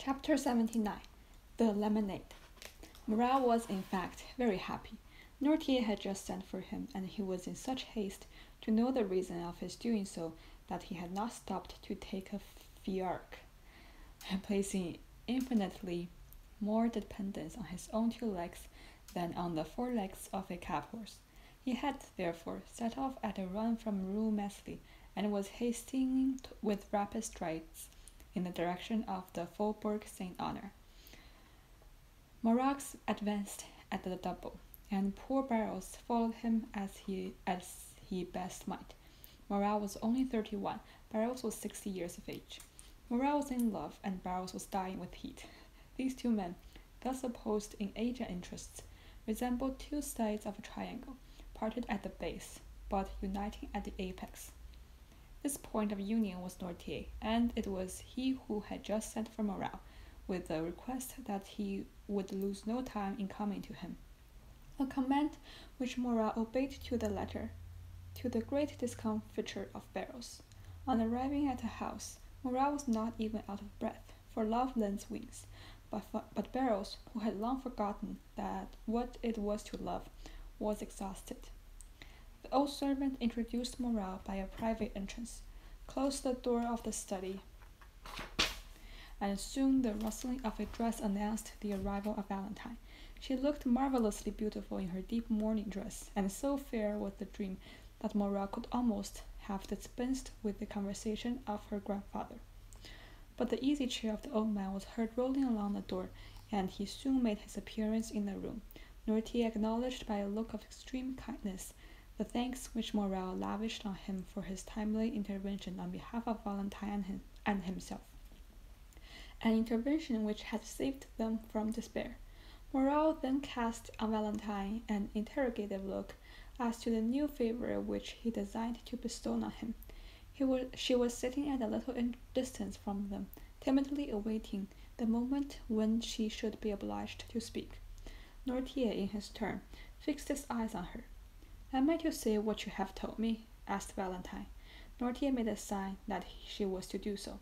Chapter 79. The Lemonade. Morale was, in fact, very happy. Noirtier had just sent for him, and he was in such haste to know the reason of his doing so that he had not stopped to take a fiacre, placing infinitely more dependence on his own 2 legs than on the 4 legs of a cab horse. He had, therefore, set off at a run from Rue Mesley, and was hastening with rapid strides in the direction of the Faubourg Saint-Honore. Morax advanced at the double, and poor Barrows followed him as he best might. Morale was only 31, Barrows was 60 years of age. Morale was in love, and Barrows was dying with heat. These 2 men, thus opposed in age and interests, resembled 2 sides of a triangle, parted at the base, but uniting at the apex. This point of union was Noirtier, and it was he who had just sent for Morale, with the request that he would lose no time in coming to him. A command which Morale obeyed to the letter, to the great discomfiture of Barrows. On arriving at the house, Morale was not even out of breath, for love lends wings, but Barrows, who had long forgotten what it was to love, was exhausted. The old servant introduced Morale by a private entrance, closed the door of the study, and soon the rustling of a dress announced the arrival of Valentine. She looked marvelously beautiful in her deep mourning dress, and so fair was the dream that Morale could almost have dispensed with the conversation of her grandfather. But the easy chair of the old man was heard rolling along the door, and he soon made his appearance in the room. Noirtier acknowledged by a look of extreme kindness the thanks which Morale lavished on him for his timely intervention on behalf of Valentine and himself, an intervention which had saved them from despair. Morale then cast on Valentine an interrogative look as to the new favor which he designed to bestow on him. She was sitting at a little distance from them, timidly awaiting the moment when she should be obliged to speak. Noirtier, in his turn, fixed his eyes on her. "Am I to say what you have told me?" asked Valentine. Noirtier made a sign that she was to do so.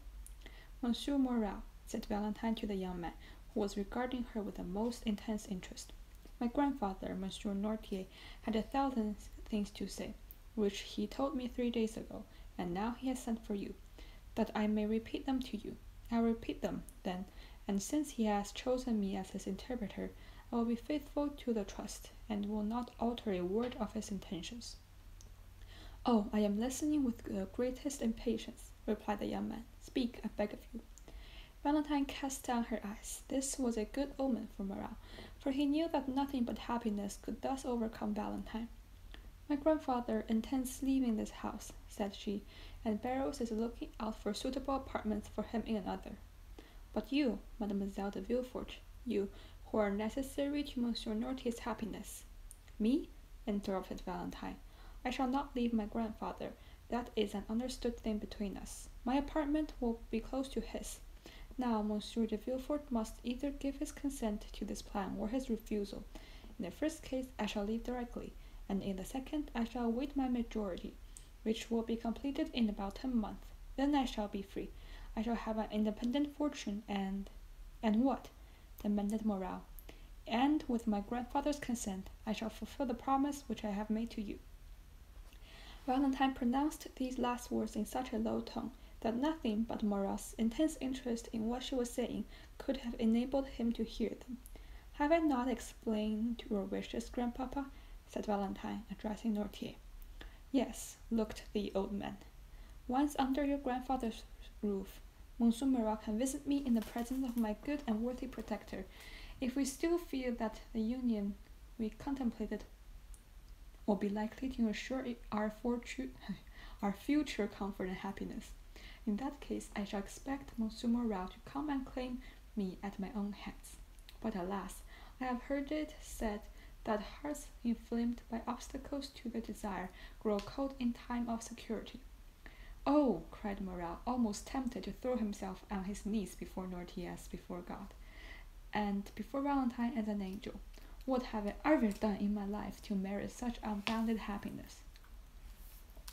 "Monsieur Morale," said Valentine to the young man, who was regarding her with the most intense interest, "my grandfather, Monsieur Noirtier, had 1,000 things to say, which he told me 3 days ago, and now he has sent for you, that I may repeat them to you. I will repeat them, then, and since he has chosen me as his interpreter, I will be faithful to the trust, and will not alter a word of his intentions." "Oh, I am listening with the greatest impatience," replied the young man. "Speak, I beg of you." Valentine cast down her eyes. This was a good omen for Morale, for he knew that nothing but happiness could thus overcome Valentine. "My grandfather intends leaving this house," said she, "and Barrows is looking out for suitable apartments for him in another. But you, Mademoiselle de Villefort, you, who are necessary to Monsieur Noirtier's happiness—" "Me?" interrupted Valentine. "I shall not leave my grandfather. That is an understood thing between us. My apartment will be close to his. Now, Monsieur de Villefort must either give his consent to this plan or his refusal. In the first case, I shall leave directly, and in the second, I shall await my majority, which will be completed in about 10 months. Then I shall be free. I shall have an independent fortune, and—" "And what?" demanded Morale. "And, with my grandfather's consent, I shall fulfill the promise which I have made to you." Valentine pronounced these last words in such a low tone that nothing but Morale's intense interest in what she was saying could have enabled him to hear them. "Have I not explained your wishes, grandpapa?" said Valentine, addressing Noirtier. "Yes," looked the old man. "Once under your grandfather's roof, Monsieur Morale can visit me in the presence of my good and worthy protector. If we still feel that the union we contemplated will be likely to ensure our future comfort and happiness, in that case I shall expect Monsieur Morale to come and claim me at my own hands. But alas, I have heard it said that hearts inflamed by obstacles to their desire grow cold in time of security." "Oh!" cried Morale, almost tempted to throw himself on his knees before Noirtier as before God, and before Valentine as an angel. "What have I ever done in my life to merit such unbounded happiness?"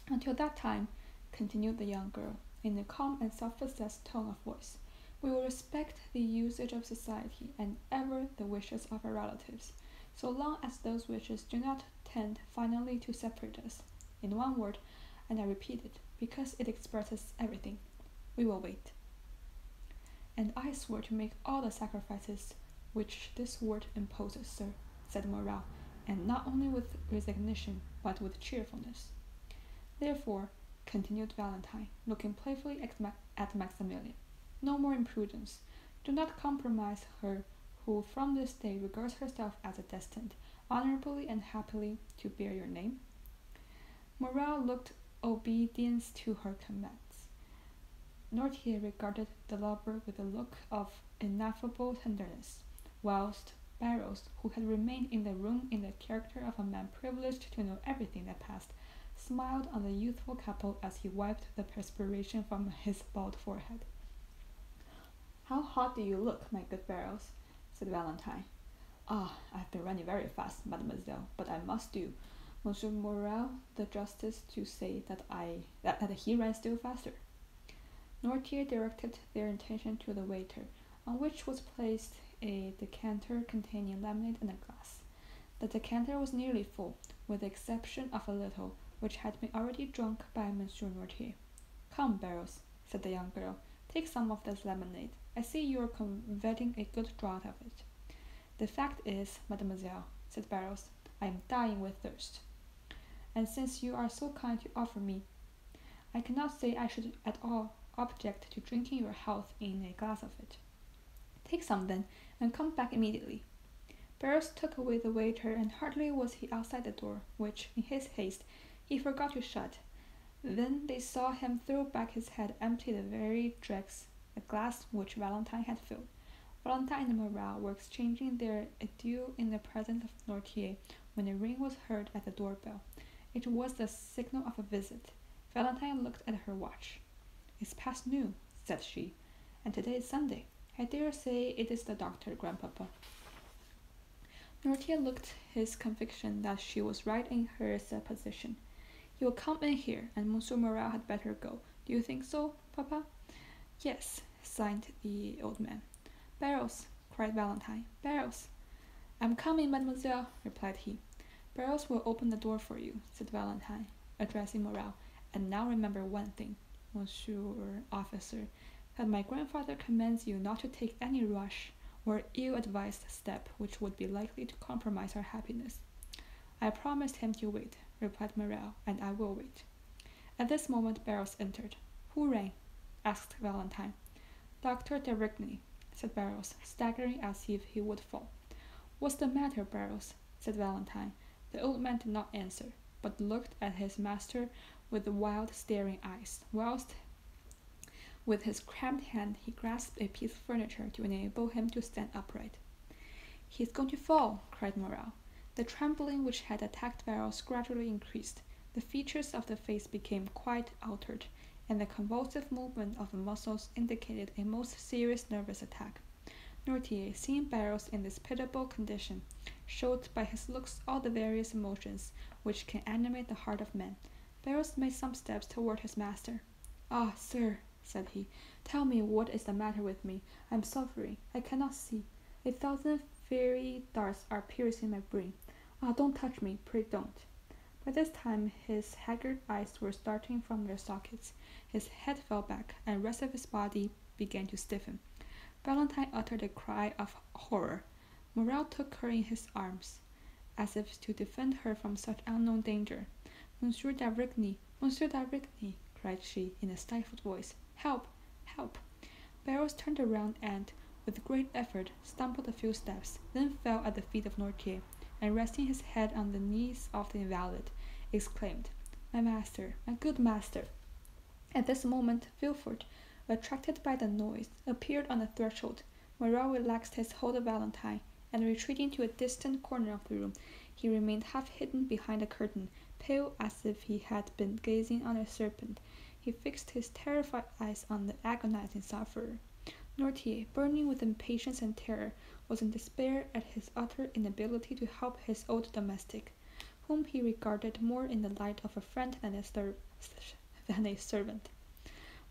"Until that time," continued the young girl, in a calm and self-possessed tone of voice, We will respect the usage of society and ever the wishes of our relatives, so long as those wishes do not tend finally to separate us. In one word, and I repeat it, because it expresses everything, we will wait. And I swear to make all the sacrifices which this word imposes, sir, said Morel, and not only with resignation, but with cheerfulness. Therefore, continued Valentine, looking playfully at Maximilian, no more imprudence. Do not compromise her who from this day regards herself as destined, honorably and happily, to bear your name. Morel looked obedience to her commands. Noirtier regarded the lover with a look of ineffable tenderness, whilst Barrows, who had remained in the room in the character of a man privileged to know everything that passed, smiled on the youthful couple as he wiped the perspiration from his bald forehead. "How hot do you look, my good Barrows?" said Valentine. "Ah, I have been running very fast, mademoiselle, but I must do Monsieur Morel the justice to say that he ran still faster." Noirtier directed their attention to the waiter, on which was placed a decanter containing lemonade and a glass. The decanter was nearly full, with the exception of a little, which had been already drunk by Monsieur Noirtier. "Come, Barrows," said the young girl, "take some of this lemonade. I see you are coveting a good draught of it." "The fact is, mademoiselle," said Barrows, "I am dying with thirst. And since you are so kind to offer me, I cannot say I should at all object to drinking your health in a glass of it." "Take some then, and come back immediately." Barrows took away the waiter, and hardly was he outside the door, which, in his haste, he forgot to shut. Then they saw him throw back his head, empty the very dregs, the glass which Valentine had filled. Valentine and Morel were exchanging their adieux in the presence of Noirtier when a ring was heard at the doorbell. It was the signal of a visit. Valentine looked at her watch. "It's past noon," said she, "and today is Sunday. I dare say it is the doctor, grandpapa." Noirtier looked his conviction that she was right in her supposition. "He will come in here, and Monsieur Morel had better go. Do you think so, papa?" "Yes," sighed the old man. "Barrows!" cried Valentine. "Barrows!" "I'm coming, mademoiselle," replied he. "Barrows will open the door for you," said Valentine, addressing Morel. "And now remember one thing, monsieur officer, that my grandfather commands you not to take any rash or ill-advised step which would be likely to compromise our happiness." "I promised him to wait," replied Morel, "and I will wait." At this moment Barrows entered. "Who rang?" asked Valentine. "Dr. de Rigny," said Barrows, staggering as if he would fall. "What's the matter, Barrows?" said Valentine. The old man did not answer, but looked at his master with wild staring eyes, whilst with his cramped hand he grasped a piece of furniture to enable him to stand upright. "He is going to fall!" cried Morel. The trembling which had attacked Barrows gradually increased. The features of the face became quite altered, and the convulsive movement of the muscles indicated a most serious nervous attack. Noirtier, seeing Barrows in this pitiable condition, showed by his looks all the various emotions which can animate the heart of man. Barrows made some steps toward his master. "Ah, sir," said he, "tell me what is the matter with me. I am suffering. I cannot see. 1,000 fiery darts are piercing my brain. Ah, don't touch me, pray don't." By this time his haggard eyes were starting from their sockets. His head fell back, and the rest of his body began to stiffen. Valentine uttered a cry of horror. Morel took her in his arms, as if to defend her from such unknown danger. "Monsieur d'Avrigny, Monsieur d'Avrigny!" cried she, in a stifled voice. "Help! Help!" Barrows turned around and, with great effort, stumbled a few steps, then fell at the feet of Noirtier, and resting his head on the knees of the invalid, exclaimed, "My master, my good master!" At this moment Villefort, attracted by the noise, appeared on the threshold. Morel relaxed his hold of Valentine, and retreating to a distant corner of the room, he remained half hidden behind a curtain, pale as if he had been gazing on a serpent. He fixed his terrified eyes on the agonizing sufferer. Noirtier, burning with impatience and terror, was in despair at his utter inability to help his old domestic, whom he regarded more in the light of a friend than a servant.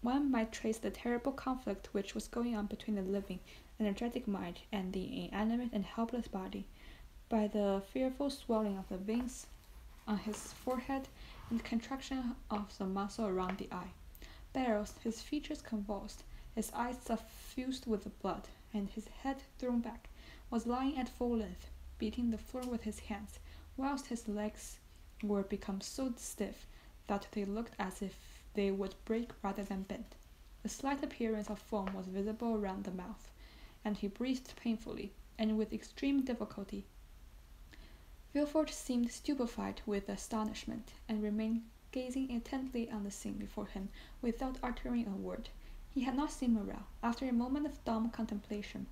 one might trace the terrible conflict which was going on between the living, energetic mind and the inanimate and helpless body, by the fearful swelling of the veins on his forehead and the contraction of the muscle around the eye. Barrows, his features convulsed, his eyes suffused with the blood, and his head thrown back, was lying at full length, beating the floor with his hands, whilst his legs were become so stiff that they looked as if they would break rather than bend. A slight appearance of foam was visible around the mouth, and he breathed painfully, and with extreme difficulty. Villefort seemed stupefied with astonishment, and remained gazing intently on the scene before him without uttering a word. He had not seen Morel. After a moment of dumb contemplation,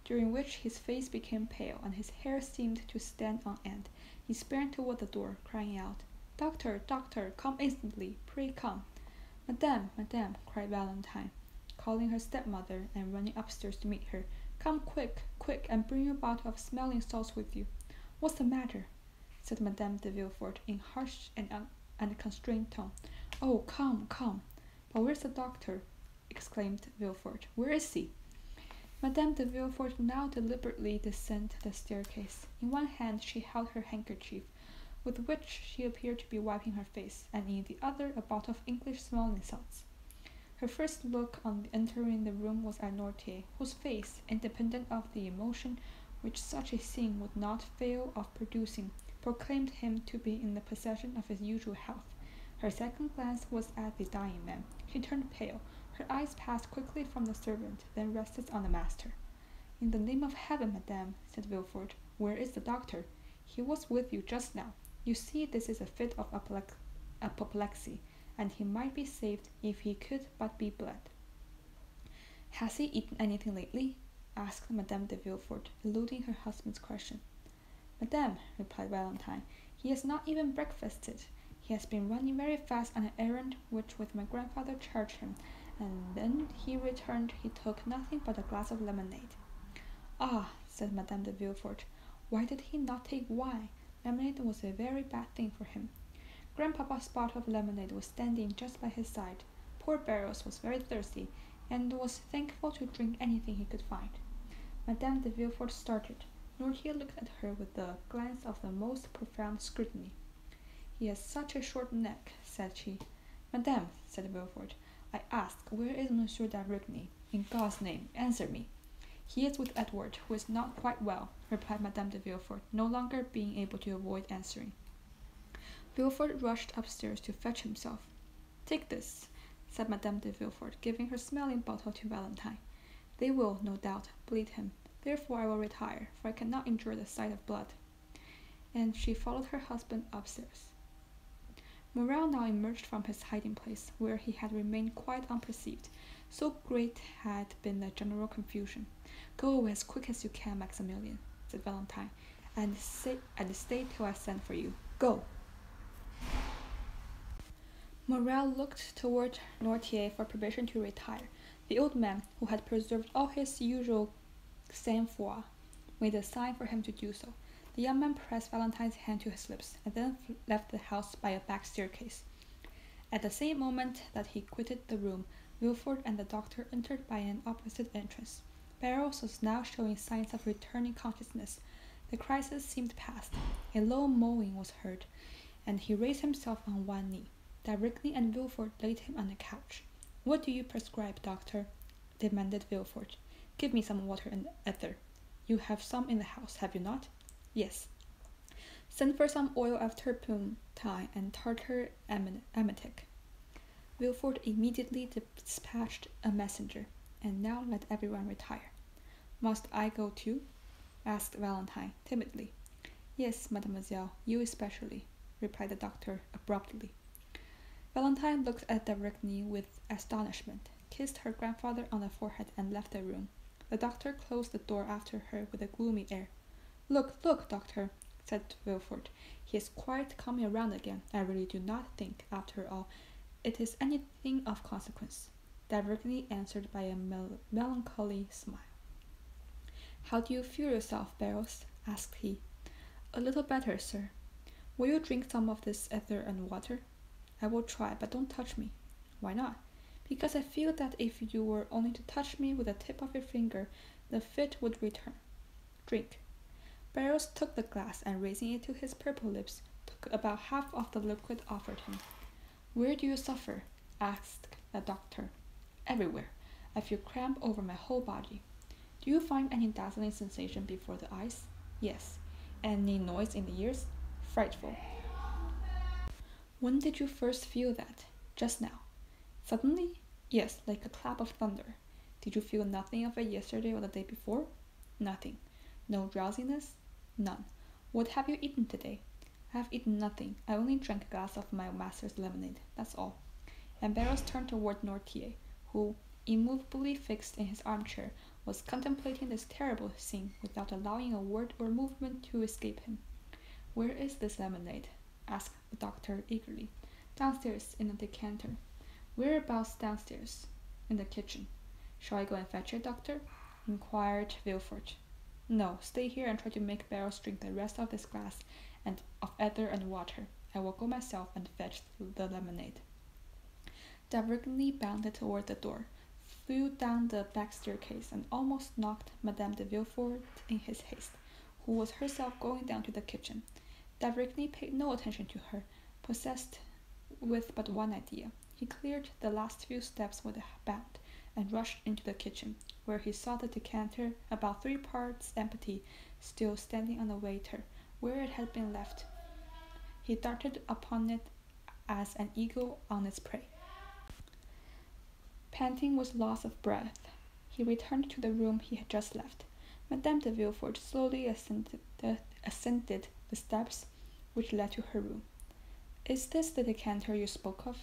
during which his face became pale and his hair seemed to stand on end, he sprang toward the door, crying out, "Doctor, doctor, come instantly, pray come." "Madame, madame," cried Valentine, calling her stepmother and running upstairs to meet her. "Come quick, quick, and bring your bottle of smelling salts with you." "What's the matter?" said Madame de Villefort in harsh and constrained tone. "Oh, come, come." "But where's the doctor?" exclaimed Villefort. "Where is he?" Madame de Villefort now deliberately descended the staircase. In one hand she held her handkerchief, with which she appeared to be wiping her face, and in the other a bottle of English smelling salts. Her first look on entering the room was at Noirtier, whose face, independent of the emotion which such a scene would not fail of producing, proclaimed him to be in the possession of his usual health. Her second glance was at the dying man. She turned pale. Her eyes passed quickly from the servant, then rested on the master. "In the name of heaven, madame," said Villefort, "where is the doctor? He was with you just now. You see this is a fit of apoplexy, and he might be saved if he could but be bled." "Has he eaten anything lately?" asked Madame de Villefort, eluding her husband's question. "Madame," replied Valentine, "he has not even breakfasted. He has been running very fast on an errand which with my grandfather charged him, and then he returned he took nothing but a glass of lemonade." "Ah," said Madame de Villefort, "why did he not take wine? Lemonade was a very bad thing for him." Grandpapa's bottle of lemonade was standing just by his side. Poor Barrows was very thirsty, and was thankful to drink anything he could find. Madame de Villefort started. Noirtier looked at her with the glance of the most profound scrutiny. "He has such a short neck," said she. "Madame," said Villefort, "I ask, where is Monsieur d'Avrigny? In God's name, answer me." "He is with Edward, who is not quite well," replied Madame de Villefort, no longer being able to avoid answering. Villefort rushed upstairs to fetch himself. "Take this," said Madame de Villefort, giving her smelling bottle to Valentine. "They will, no doubt, bleed him. Therefore I will retire, for I cannot endure the sight of blood." And she followed her husband upstairs. Morel now emerged from his hiding-place, where he had remained quite unperceived. So great had been the general confusion. "Go away as quick as you can, Maximilian," said Valentine, "and stay till I send for you. Go!" Morel looked toward Noirtier for permission to retire. The old man, who had preserved all his usual sang-froid, made a sign for him to do so. The young man pressed Valentine's hand to his lips, and then left the house by a back staircase. At the same moment that he quitted the room, Villefort and the doctor entered by an opposite entrance. Barrows was now showing signs of returning consciousness. The crisis seemed past. A low moaning was heard, and he raised himself on one knee. D'Avrigny and Villefort laid him on a couch. "What do you prescribe, doctor?" demanded Villefort. "Give me some water and ether. You have some in the house, have you not?" "Yes." "Send for some oil of turpentine and tartar emetic." Villefort immediately dispatched a messenger, and now let everyone retire. "Must I go too?" asked Valentine, timidly. "Yes, mademoiselle, you especially," replied the doctor, abruptly. Valentine looked at d'Avrigny with astonishment, kissed her grandfather on the forehead, and left the room. The doctor closed the door after her with a gloomy air. "Look, look, doctor," said Villefort. "He is quite coming around again. I really do not think, after all, it is anything of consequence." D'Avrigny answered by a melancholy smile. "How do you feel yourself, Barrows?" asked he. "A little better, sir." "Will you drink some of this ether and water?" "I will try, but don't touch me." "Why not?" because I feel that if you were only to touch me with the tip of your finger, the fit would return. Drink. Barrows took the glass and raising it to his purple lips, took about half of the liquid offered him. Where do you suffer? Asked the doctor. Everywhere. I feel cramp over my whole body. Do you find any dazzling sensation before the eyes? Yes. Any noise in the ears? Frightful. When did you first feel that? Just now. Suddenly? Yes, like a clap of thunder. Did you feel nothing of it yesterday or the day before? Nothing. No drowsiness? None. What have you eaten today? I have eaten nothing. I only drank a glass of my master's lemonade. That's all. And Barrows turned toward Nortier, who, immovably fixed in his armchair, was contemplating this terrible scene without allowing a word or movement to escape him. Where is this lemonade? Asked the doctor eagerly. Downstairs, in a decanter. Whereabouts downstairs? In the kitchen. Shall I go and fetch it, doctor? Inquired Villefort. No, stay here and try to make Barrows drink the rest of this glass and of ether and water. I will go myself and fetch the lemonade. D'Avrigny bounded toward the door, flew down the back staircase, and almost knocked Madame de Villefort in his haste, who was herself going down to the kitchen. D'Avrigny paid no attention to her, possessed with but one idea. He cleared the last few steps with a bound, and rushed into the kitchen, where he saw the decanter, about 3 parts empty, still standing on the waiter, where it had been left. He darted upon it as an eagle on its prey. Panting with loss of breath, he returned to the room he had just left. Madame de Villefort slowly ascended the steps which led to her room. Is this the decanter you spoke of?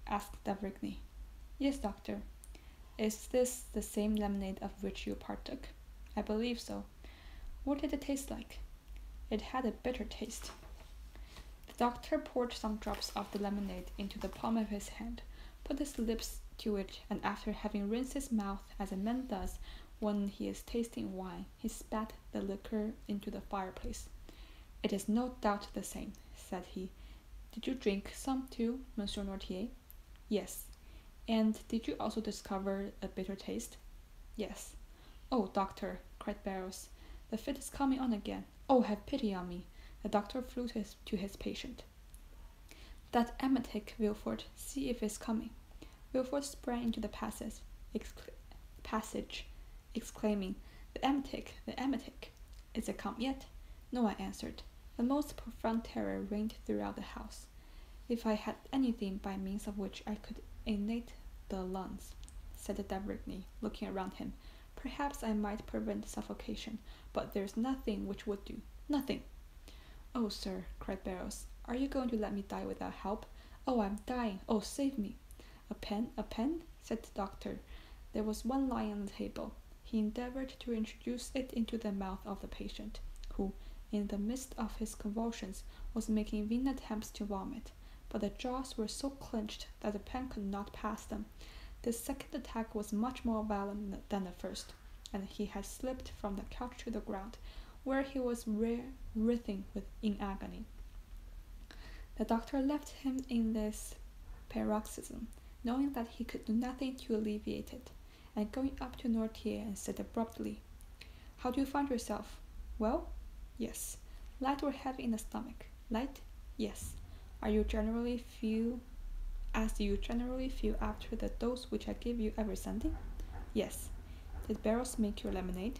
Asked d'Avrigny. Yes, doctor. Is this the same lemonade of which you partook? I believe so. What did it taste like? It had a bitter taste. The doctor poured some drops of the lemonade into the palm of his hand, put his lips to it, and after having rinsed his mouth as a man does when he is tasting wine, he spat the liquor into the fireplace. It is no doubt the same, said he. Did you drink some too, Monsieur Nortier? Yes. And did you also discover a bitter taste? Yes. Oh, doctor, cried Barrows, the fit is coming on again. Oh, have pity on me. The doctor flew to his patient. That emetic, Villefort, see if it's coming. Villefort sprang into the passage, exclaiming, The emetic. Is it come yet? No, I answered. The most profound terror reigned throughout the house. If I had anything by means of which I could animate the lungs, said d'Avrigny, looking around him, perhaps I might prevent suffocation, but there's nothing which would do. Nothing. Oh, sir, cried Barrows, are you going to let me die without help? Oh, I'm dying. Oh, save me. A pen? Said the doctor. There was one lying on the table. He endeavored to introduce it into the mouth of the patient, who, in the midst of his convulsions, was making vain attempts to vomit, but the jaws were so clenched that the pen could not pass them. This second attack was much more violent than the first, and he had slipped from the couch to the ground, where he was writhing in agony. The doctor left him in this paroxysm, knowing that he could do nothing to alleviate it, and going up to Nortier and said abruptly, How do you find yourself? Well? Yes. Light or heavy in the stomach? Light? Yes. Do you generally feel after the dose which I give you every Sunday? Yes. Did Barrows make your lemonade?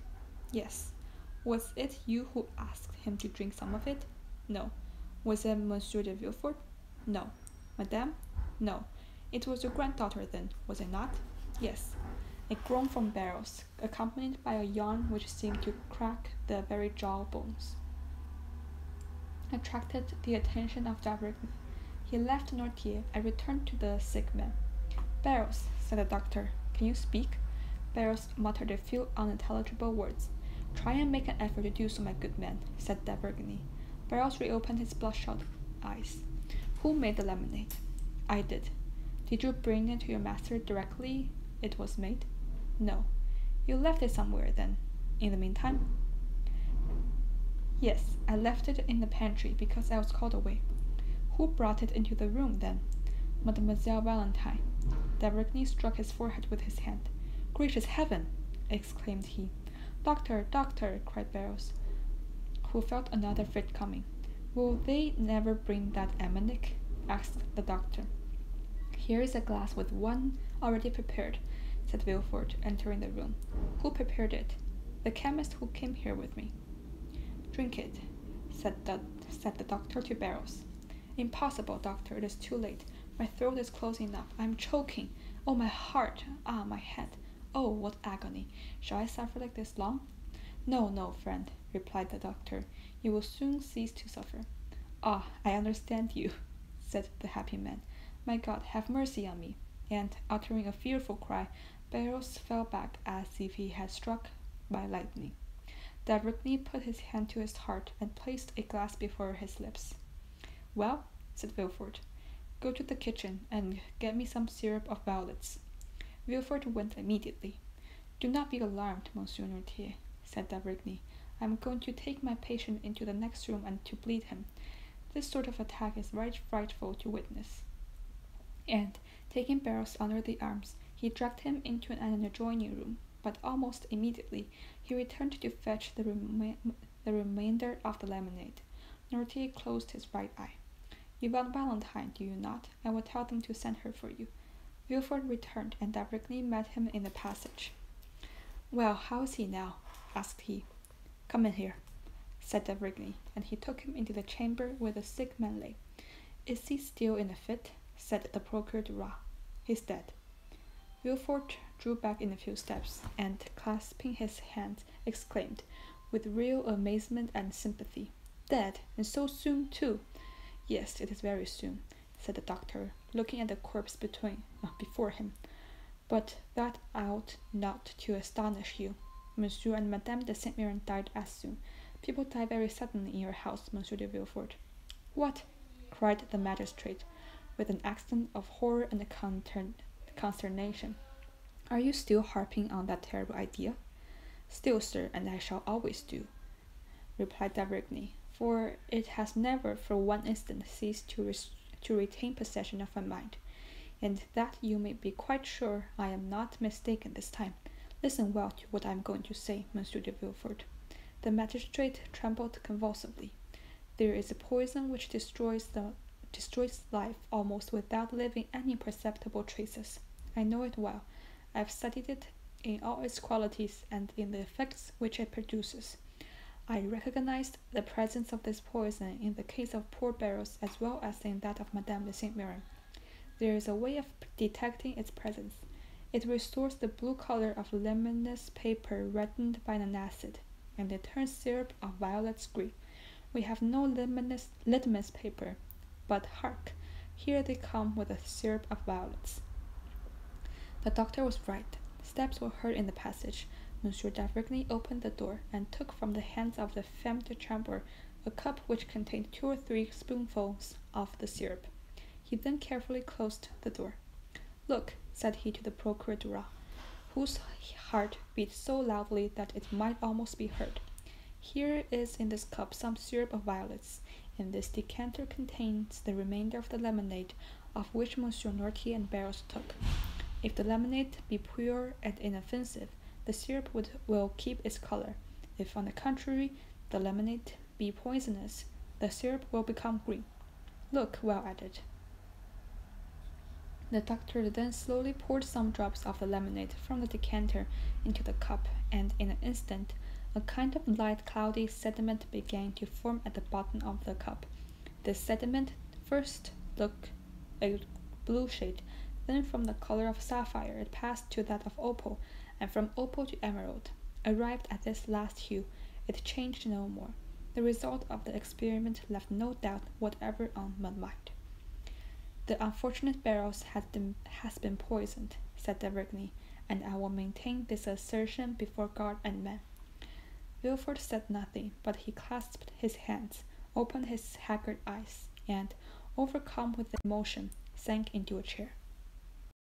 Yes. Was it you who asked him to drink some of it? No. Was it Monsieur de Villefort? No. Madame? No. It was your granddaughter then, was it not? Yes. A groan from Barrows, accompanied by a yawn which seemed to crack the very jawbones, attracted the attention of d'Avrigny. He left Nortier and returned to the sick man. Barrows, said the doctor, can you speak? Barrows muttered a few unintelligible words. Try and make an effort to do so, my good man, said d'Avrigny. Barrows reopened his bloodshot eyes. Who made the lemonade? I did. Did you bring it to your master directly it was made? No. You left it somewhere, then, in the meantime? Yes, I left it in the pantry because I was called away. Who brought it into the room, then? Mademoiselle Valentine. D'Avrigny struck his forehead with his hand. Gracious heaven! Exclaimed he. Doctor, doctor! Cried Barrows, who felt another fit coming. Will they never bring that Emmerich? Asked the doctor. Here is a glass with one already prepared, said Villefort, entering the room. Who prepared it? The chemist who came here with me. Drink it, said the doctor to Barrows. Impossible, doctor, it is too late. My throat is closing up. I am choking. Oh, my heart! Ah, my head! Oh, what agony! Shall I suffer like this long? No, no, friend, replied the doctor. You will soon cease to suffer. Ah, I understand you, said the happy man. My God, have mercy on me! And, uttering a fearful cry, Barrows fell back as if he had struck by lightning. D'Avrigny put his hand to his heart and placed a glass before his lips. Well, said Villefort, go to the kitchen and get me some syrup of violets. Villefort went immediately. Do not be alarmed, Monsieur Noirtier, said D'Avrigny. I am going to take my patient into the next room and to bleed him. This sort of attack is right frightful to witness. And, taking Barrows under the arms, he dragged him into an adjoining room, but almost immediately he returned to fetch the remainder of the lemonade. Noirtier closed his right eye. You want Valentine, do you not? I will tell them to send her for you. Villefort returned, and D'Avrigny met him in the passage. Well, how is he now? Asked he. Come in here, said D'Avrigny, and he took him into the chamber where the sick man lay. Is he still in a fit? Said the Procureur du Roi. He's dead. Villefort drew back in a few steps, and, clasping his hands, exclaimed, with real amazement and sympathy, Dead, and so soon, too! Yes, it is very soon, said the doctor, looking at the corpse before him. But that ought not to astonish you. Monsieur and Madame de Saint-Méran died as soon. People die very suddenly in your house, Monsieur de Villefort. What? Cried the magistrate, with an accent of horror and consternation. Are you still harping on that terrible idea? Still, sir, and I shall always do, replied D'Avrigny, for it has never for one instant ceased to retain possession of my mind, and that you may be quite sure I am not mistaken this time. Listen well to what I am going to say, Monsieur de Villefort. The magistrate trembled convulsively. There is a poison which destroys life almost without leaving any perceptible traces. I know it well. I have studied it in all its qualities and in the effects which it produces. I recognized the presence of this poison in the case of poor Barrows as well as in that of Madame de Saint-Méran. There is a way of detecting its presence. It restores the blue color of luminous paper reddened by an acid, and it turns syrup of violets green. We have no litmus paper, but hark, here they come with the syrup of violets. The doctor was right. Steps were heard in the passage. Monsieur d'Avrigny opened the door, and took from the hands of the femme de chambre a cup which contained 2 or 3 spoonfuls of the syrup. He then carefully closed the door. Look, said he to the Procureur du Roi, whose heart beat so loudly that it might almost be heard. Here is in this cup some syrup of violets, and this decanter contains the remainder of the lemonade of which Monsieur Noirtier and Barrows took. If the lemonade be pure and inoffensive, the syrup will keep its color. If, on the contrary, the lemonade be poisonous, the syrup will become green. Look well at it. The doctor then slowly poured some drops of the lemonade from the decanter into the cup, and in an instant a kind of light cloudy sediment began to form at the bottom of the cup. This sediment first looked a blue shade, then from the color of sapphire it passed to that of opal, and from opal to emerald. Arrived at this last hue, it changed no more. The result of the experiment left no doubt whatever on my mind. The unfortunate Barrows has been poisoned, said d'Avrigny, and I will maintain this assertion before God and man. Villefort said nothing, but he clasped his hands, opened his haggard eyes, and, overcome with emotion, sank into a chair.